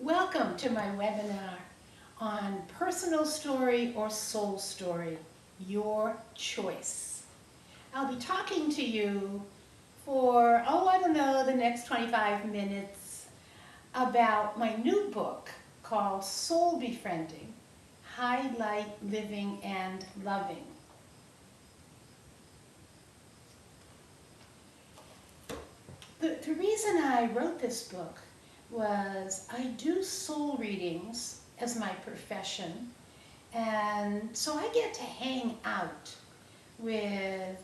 Welcome to my webinar on personal story or soul story, your choice. I'll be talking to you for, the next 25 minutes about my new book called Soul Befriending, Highlight Living and Loving. The reason I wrote this book was I do soul readings as my profession, and so I get to hang out with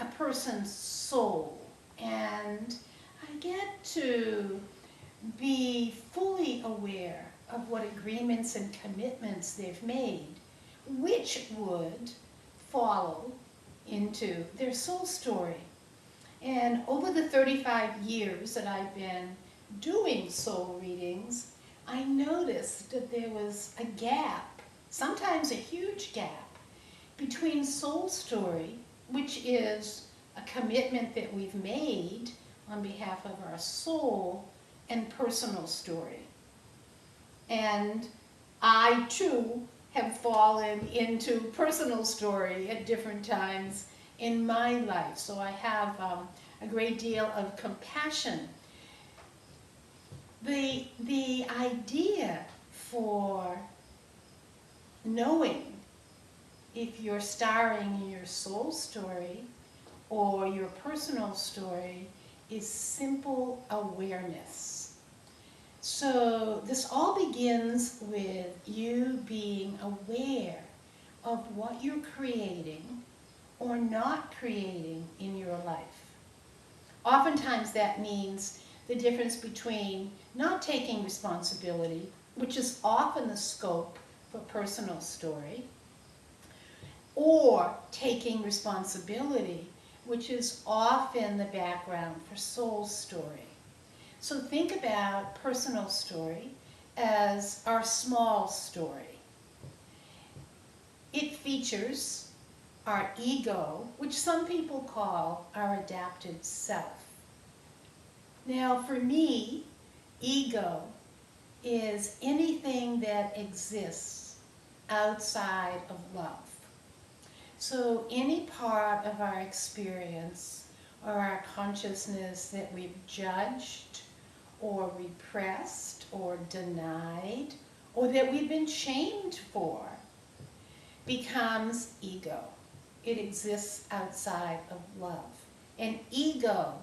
a person's soul, and I get to be fully aware of what agreements and commitments they've made, which would follow into their soul story. And over the 35 years that I've been doing soul readings, I noticed that there was a gap, sometimes a huge gap, between soul story, which is a commitment that we've made on behalf of our soul, and personal story. And I too have fallen into personal story at different times in my life, so I have a great deal of compassion. The idea for knowing if you're starring in your soul story or your personal story is simple awareness. So this all begins with you being aware of what you're creating or not creating in your life. Oftentimes that means the difference between not taking responsibility, which is often the scope for personal story, or taking responsibility, which is often the background for soul story. So think about personal story as our small story. It features our ego, which some people call our adapted self. Now for me, ego is anything that exists outside of love. So any part of our experience or our consciousness that we've judged or repressed or denied or that we've been shamed for becomes ego. It exists outside of love. And ego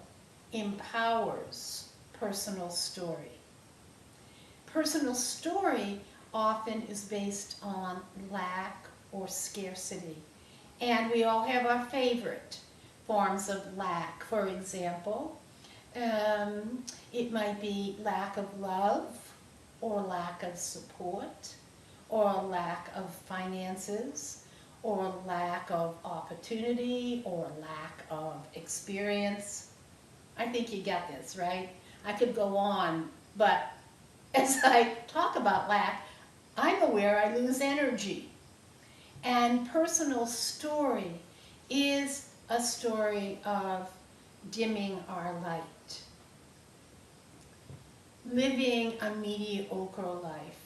empowers personal story. Personal story often is based on lack or scarcity. And we all have our favorite forms of lack. For example, it might be lack of love, or lack of support, or lack of finances, or lack of opportunity, or lack of experience. I think you get this, right? I could go on, but as I talk about lack, I'm aware I lose energy. And personal story is a story of dimming our light. Living a mediocre life,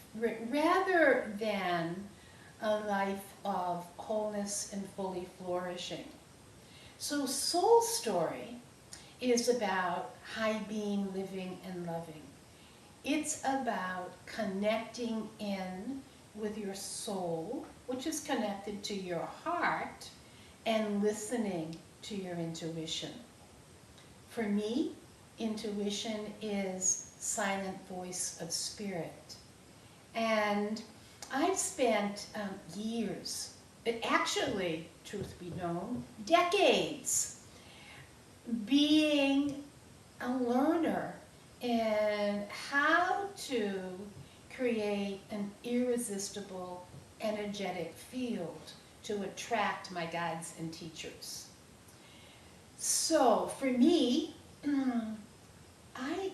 rather than a life of wholeness and fully flourishing. So soul story is about high being, living, and loving. It's about connecting in with your soul, which is connected to your heart, and listening to your intuition. For me, intuition is silent voice of spirit. And I've spent years, actually, truth be known, decades, being a learner in how to create an irresistible energetic field to attract my guides and teachers. So for me, I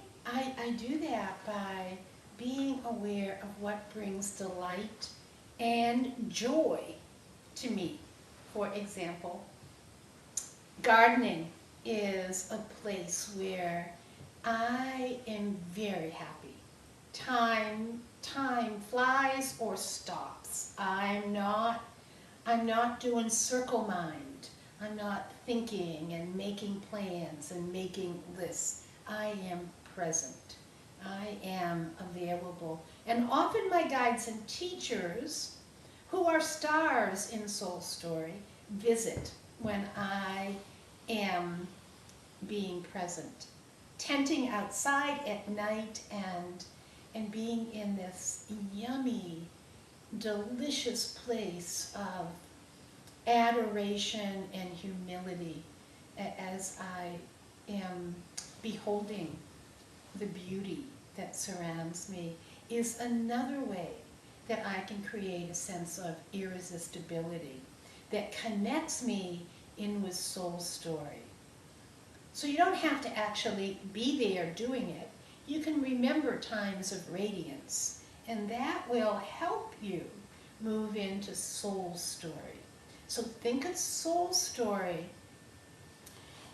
do that by being aware of what brings delight and joy to me. For example, gardening is a place where I am very happy. time flies or stops. I'm not doing circle mind. I'm not thinking and making plans and making lists. I am present. I am available. And often my guides and teachers, who are stars in Soul Story, visit when I am being present. Tenting outside at night and being in this yummy, delicious place of adoration and humility as I am beholding the beauty that surrounds me is another way that I can create a sense of irresistibility that connects me in with Soul Story. So you don't have to actually be there doing it. You can remember times of radiance, and that will help you move into Soul Story. So think of Soul Story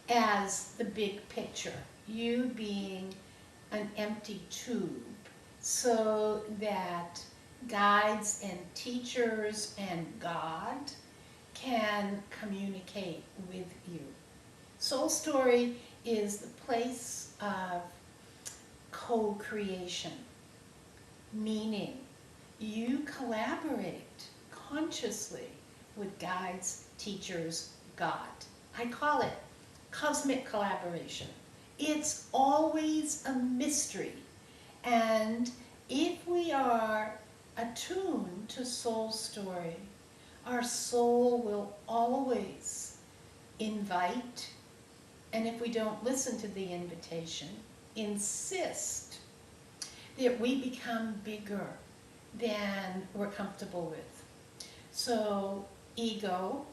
as the big picture, you being an empty tube, so that guides and teachers and God can communicate with you. Soul Story is the place of co-creation, meaning you collaborate consciously with guides, teachers, God. I call it cosmic collaboration. It's always a mystery. And if we are attuned to Soul Story, our soul will always invite, and if we don't listen to the invitation, insist that we become bigger than we're comfortable with. So ego,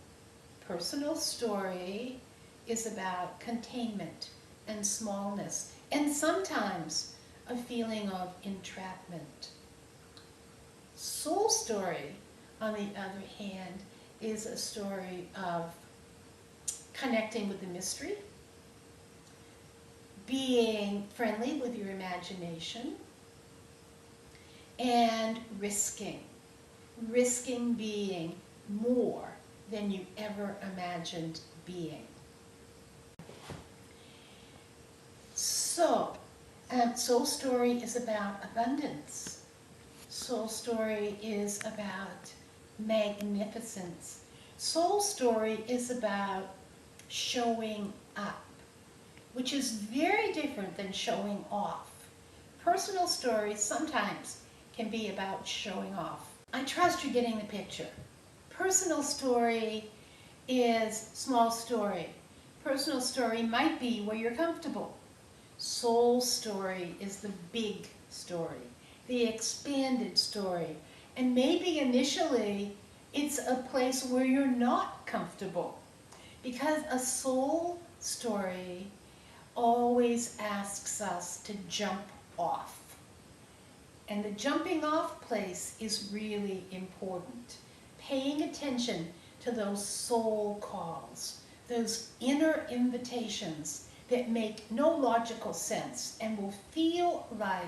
personal story, is about containment and smallness, and sometimes a feeling of entrapment. Soul Story, on the other hand, is a story of connecting with the mystery, being friendly with your imagination, and risking being more than you ever imagined being. So, Soul Story is about abundance. Soul Story is about magnificence. Soul Story is about showing up, which is very different than showing off. Personal stories sometimes can be about showing off. I trust you're getting the picture. Personal story is small story. Personal story might be where you're comfortable. Soul Story is the big story, the expanded story. And maybe initially it's a place where you're not comfortable, because a soul story always asks us to jump off. And the jumping off place is really important. Paying attention to those soul calls, those inner invitations that make no logical sense and will feel like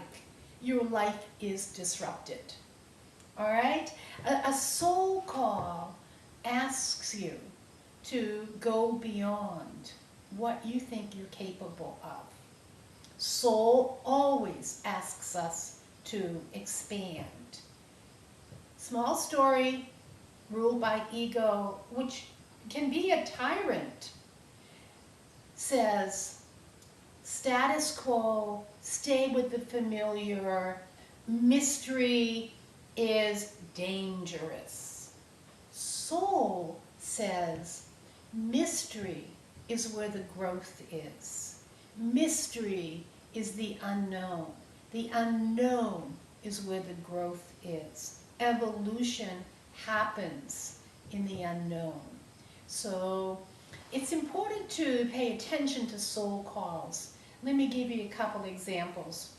your life is disrupted. All right? A soul call asks you to go beyond what you think you're capable of. Soul always asks us to expand. Small story, ruled by ego, which can be a tyrant, says, status quo, stay with the familiar, mystery is dangerous. Soul says, mystery is where the growth is. Mystery is the unknown. The unknown is where the growth is. Evolution happens in the unknown. So it's important to pay attention to soul calls. Let me give you a couple examples.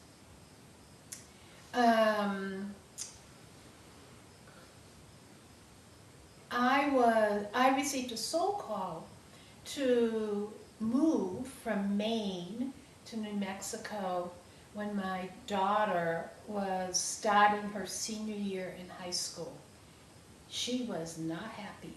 I received a soul call to move from Maine to New Mexico when my daughter was starting her senior year in high school. She was not happy.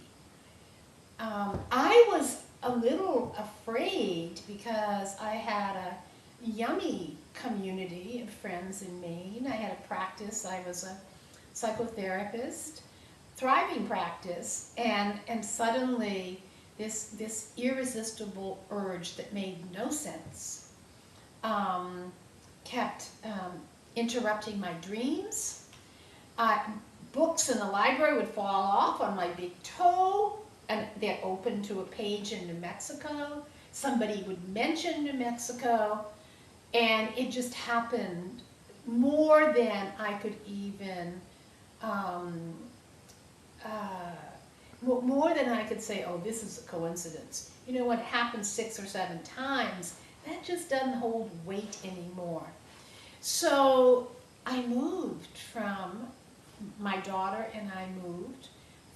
I was a little afraid because I had a yummy community of friends in Maine. I had a practice. I was a psychotherapist, thriving practice, and suddenly this irresistible urge that made no sense um, kept interrupting my dreams. Books in the library would fall off on my big toe, and they're open to a page in New Mexico. Somebody would mention New Mexico, and it just happened more than I could even, um, uh, more than I could say, oh, this is a coincidence. You know, when it happens 6 or 7 times, that just doesn't hold weight anymore. So I moved from, my daughter and I moved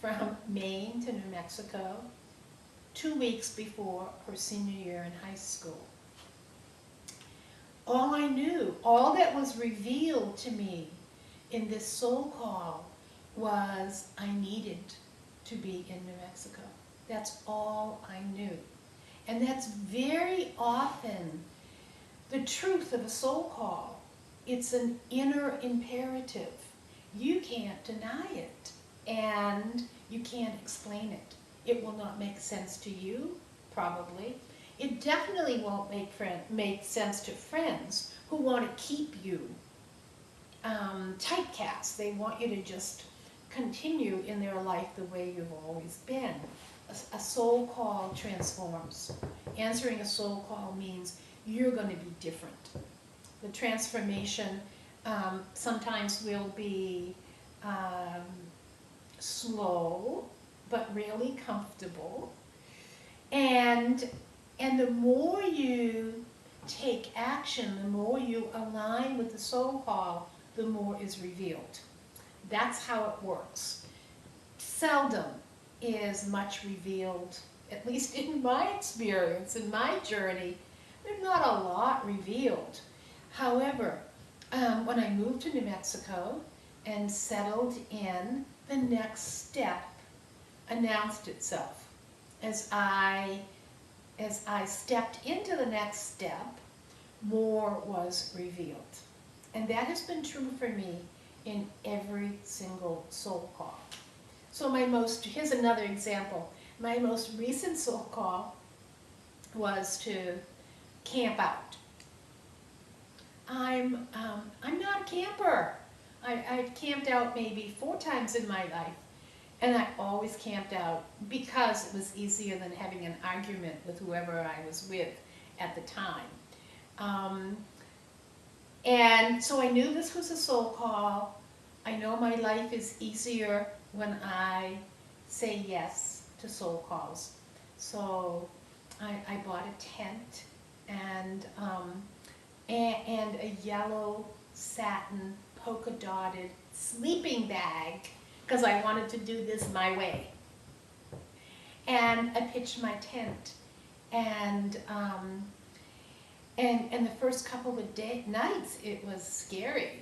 from Maine to New Mexico 2 weeks before her senior year in high school. All I knew, all that was revealed to me in this soul call was I needed to be in New Mexico. That's all I knew. And that's very often the truth of a soul call. It's an inner imperative. You can't deny it, and you can't explain it. It will not make sense to you, probably. It definitely won't make sense to friends who want to keep you typecast. They want you to just continue in their life the way you've always been. A soul call transforms. Answering a soul call means you're going to be different. The transformation sometimes will be slow, but really comfortable. And the more you take action, the more you align with the soul call, the more is revealed. That's how it works. Seldom is much revealed, at least in my experience, in my journey. There's not a lot revealed. However, when I moved to New Mexico and settled in, the next step announced itself. As I stepped into the next step, more was revealed. And that has been true for me in every single soul call. So here's another example. My most recent soul call was to camp out. I'm not a camper. I've camped out maybe 4 times in my life, and I always camped out because it was easier than having an argument with whoever I was with at the time. And so I knew this was a soul call. I know my life is easier when I say yes to soul calls. So I bought a tent and a yellow satin polka dotted sleeping bag because I wanted to do this my way. And I pitched my tent, and the first couple of nights it was scary,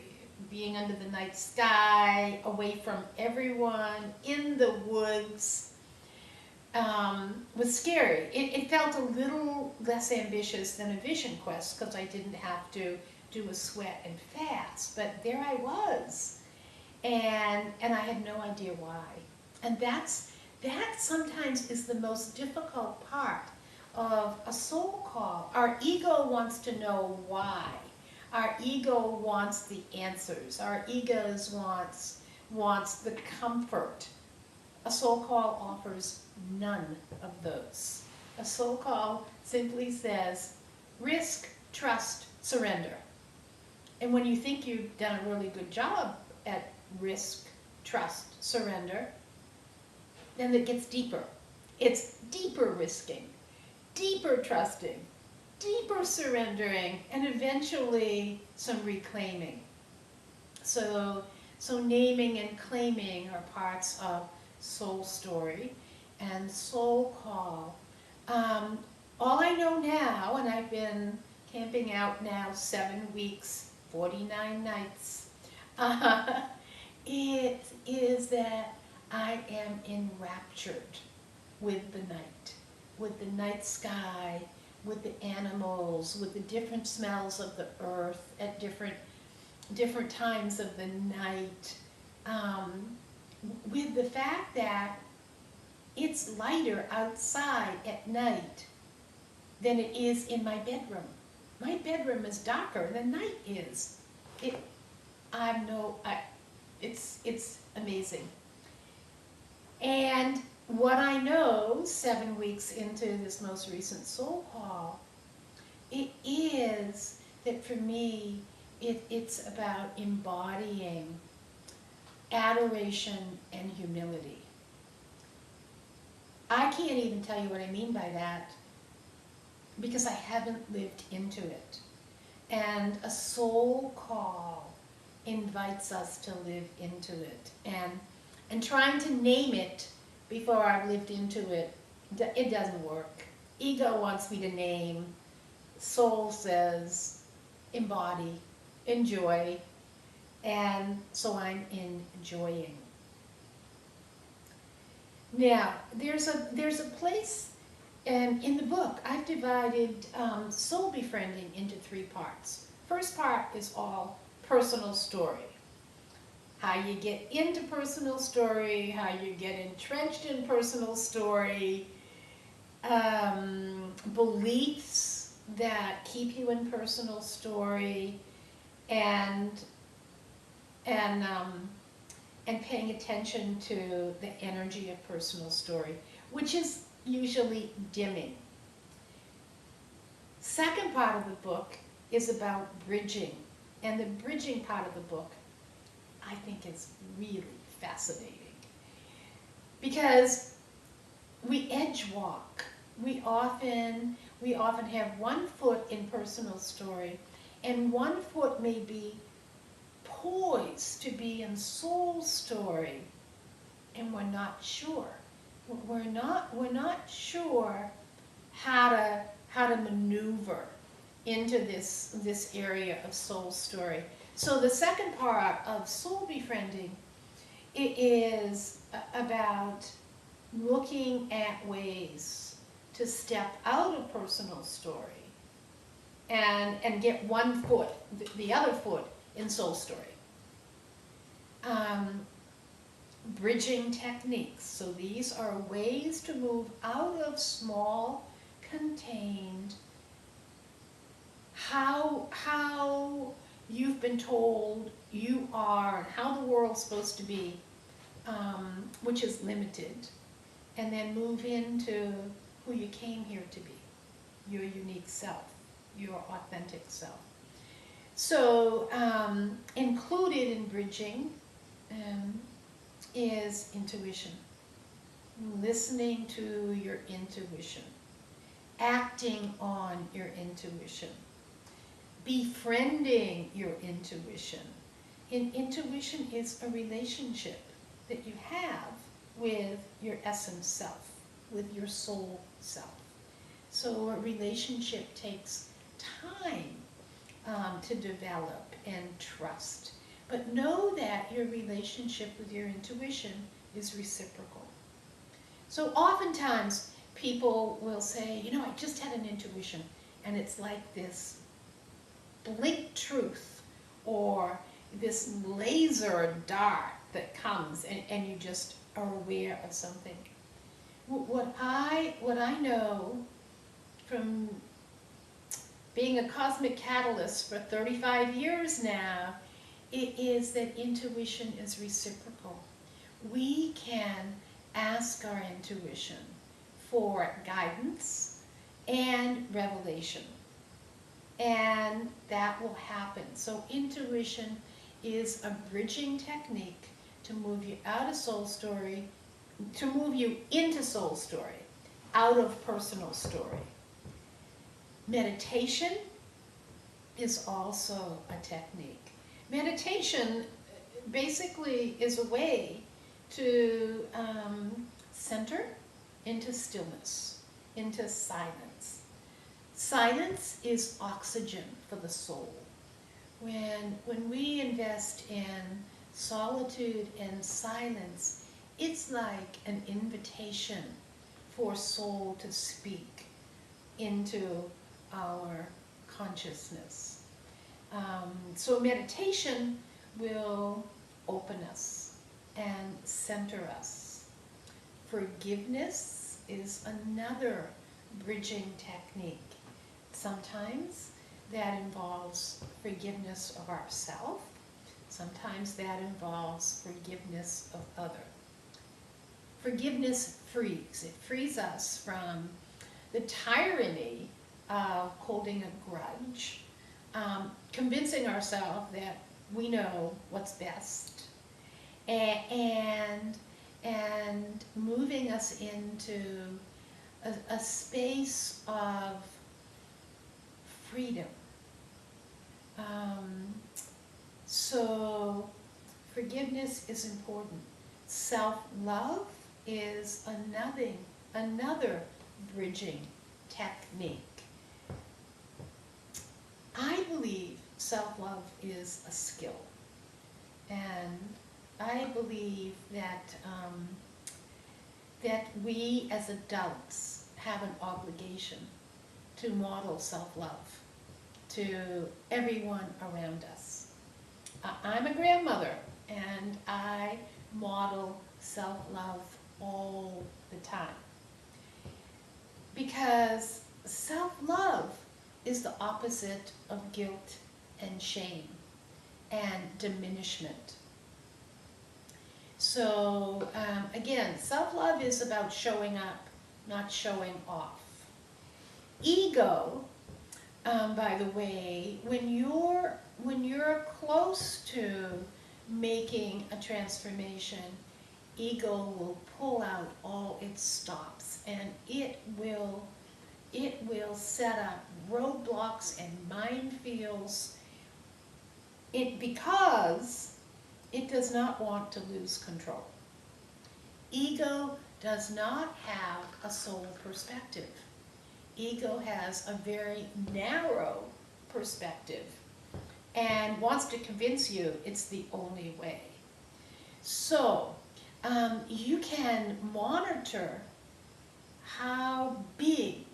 being under the night sky, away from everyone, in the woods. Was scary. It felt a little less ambitious than a vision quest because I didn't have to do a sweat and fast, but there I was, and I had no idea why. And that sometimes is the most difficult part of a soul call. Our ego wants to know why. Our ego wants the answers. Our egos wants the comfort. A soul call offers none of those. A soul call simply says, risk, trust, surrender. And when you think you've done a really good job at risk, trust, surrender, then it gets deeper. It's deeper risking, deeper trusting, deeper surrendering, and eventually some reclaiming. So naming and claiming are parts of soul story and soul call. All I know now, and I've been camping out now 7 weeks 49 nights. Uh, it is that I am enraptured with the night sky, with the animals, with the different smells of the earth at different times of the night, with the fact that it's lighter outside at night than it is in my bedroom. My bedroom is darker than night is. It, it's amazing. And what I know 7 weeks into this most recent soul call, it is that for me, it's about embodying adoration and humility. I can't even tell you what I mean by that because I haven't lived into it. And a soul call invites us to live into it. And trying to name it before I've lived into it, it doesn't work. Ego wants me to name. Soul says embody, enjoy, and so I'm enjoying. Now, there's a place in the book. I've divided soul befriending into 3 parts. First part is all personal story. How you get into personal story, how you get entrenched in personal story, beliefs that keep you in personal story, and paying attention to the energy of personal story, which is usually dimming. Second part of the book is about bridging, and the bridging part of the book I think is really fascinating because we edge walk. We often have one foot in personal story and one foot may be poised to be in soul story, and we're not sure. We're not sure how to maneuver into this area of soul story. So the second part of soul befriending, it is about looking at ways to step out of personal story and get one foot, the other foot, in soul story. Bridging techniques. So these are ways to move out of small, contained, how you've been told you are, and how the world's supposed to be, which is limited, and then move into who you came here to be, your unique self, your authentic self. So included in bridging is intuition, listening to your intuition, acting on your intuition, befriending your intuition. Intuition is a relationship that you have with your essence self, with your soul self. So a relationship takes time to develop and trust. But know that your relationship with your intuition is reciprocal. So oftentimes people will say, you know, I just had an intuition, and it's like this blink truth or this laser dart that comes and you just are aware of something. What I know from being a cosmic catalyst for 35 years now, it is that intuition is reciprocal. We can ask our intuition for guidance and revelation, and that will happen. So intuition is a bridging technique to move you out of soul story, to move you into soul story, out of personal story. Meditation is also a technique. Meditation basically is a way to center into stillness, into silence. Silence is oxygen for the soul. When we invest in solitude and silence, it's like an invitation for soul to speak into our consciousness. So meditation will open us and center us. Forgiveness is another bridging technique. Sometimes that involves forgiveness of ourselves. Sometimes that involves forgiveness of other. Forgiveness frees. It frees us from the tyranny of holding a grudge, convincing ourselves that we know what's best, and moving us into a space of freedom. So forgiveness is important. Self-love is another bridging technique. I believe self-love is a skill, and I believe that that we as adults have an obligation to model self-love to everyone around us. I'm a grandmother, and I model self-love all the time, because self-love is the opposite of guilt and shame and diminishment. So again, self-love is about showing up, not showing off. Ego, by the way, when you're close to making a transformation, ego will pull out all its stops, and it will set up roadblocks and minefields, because it does not want to lose control. Ego does not have a soul perspective. Ego has a very narrow perspective and wants to convince you it's the only way. So you can monitor how big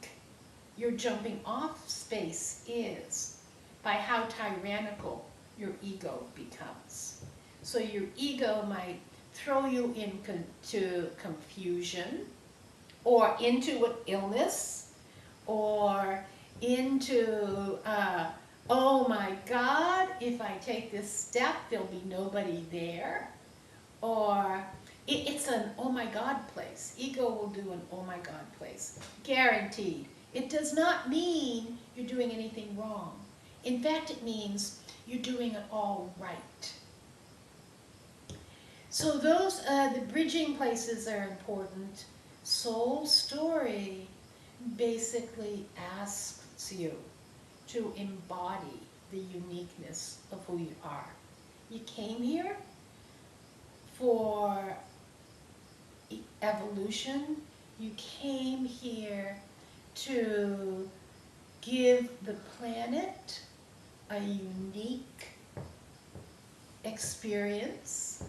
your jumping off space is by how tyrannical your ego becomes. So your ego might throw you into confusion, or into an illness, or into, oh my God, if I take this step, there'll be nobody there. Or it's an oh my God place. Ego will do an oh my God place, guaranteed. It does not mean you're doing anything wrong. In fact, it means you're doing it all right. So those, the bridging places are important. Soul Story basically asks you to embody the uniqueness of who you are. You came here for evolution. You came here to give the planet a unique experience,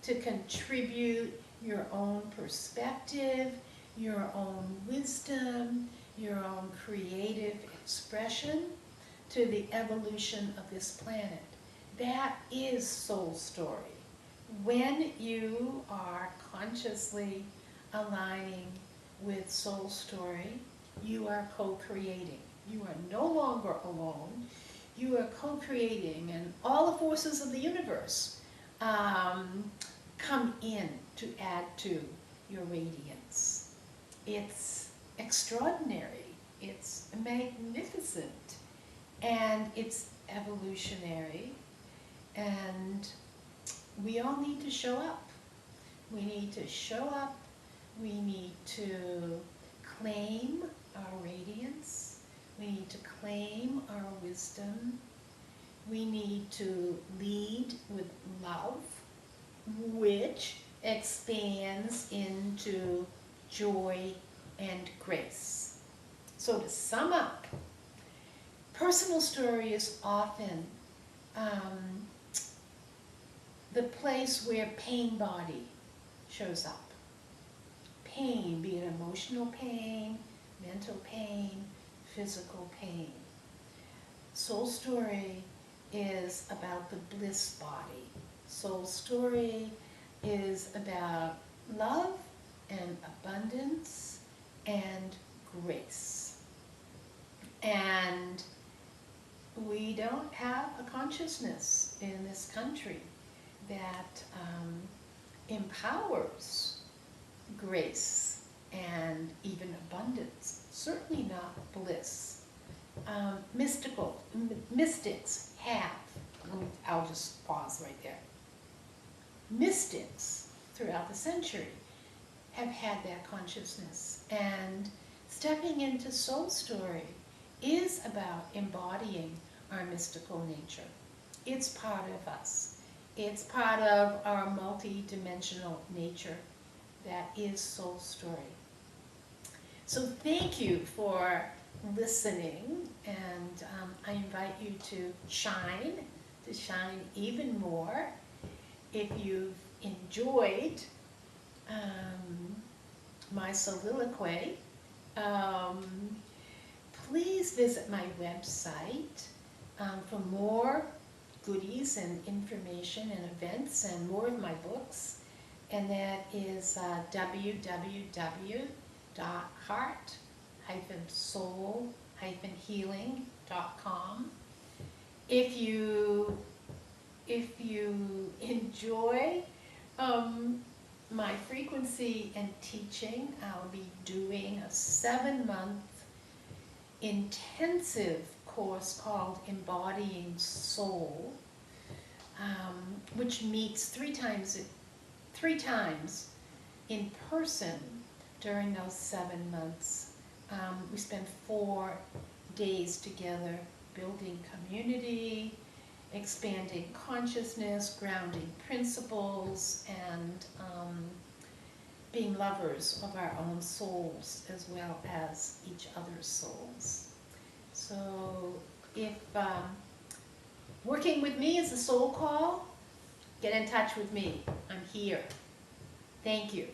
to contribute your own perspective, your own wisdom, your own creative expression to the evolution of this planet. That is Soul Story. When you are consciously aligning with Soul Story, you are co-creating. You are no longer alone. You are co-creating, and all the forces of the universe come in to add to your radiance. It's extraordinary, it's magnificent, and it's evolutionary, and we all need to show up. We need to show up, we need to claim our radiance, we need to claim our wisdom, we need to lead with love, which expands into joy and grace. So to sum up, personal story is often um, the place where pain body shows up. Pain, be it emotional pain, mental pain, physical pain. Soul Story is about the bliss body. Soul Story is about love and abundance and grace. And we don't have a consciousness in this country that empowers grace and even abundance, certainly not bliss. Mystics have, I'll just pause right there. Mystics throughout the century have had that consciousness, and stepping into Soul Story is about embodying our mystical nature. It's part of us. It's part of our multi-dimensional nature that is Soul Story. So thank you for listening, and I invite you to shine even more. If you've enjoyed my soliloquy, please visit my website for more goodies and information and events and more of my books. And that is www.heart-soul-healing.com. If you enjoy my frequency and teaching, I'll be doing a 7-month intensive course called Embodying Soul, which meets three times in person during those 7 months. We spend 4 days together building community, expanding consciousness, grounding principles, and being lovers of our own souls as well as each other's souls. So if working with me is a soul call, get in touch with me. I'm here. Thank you.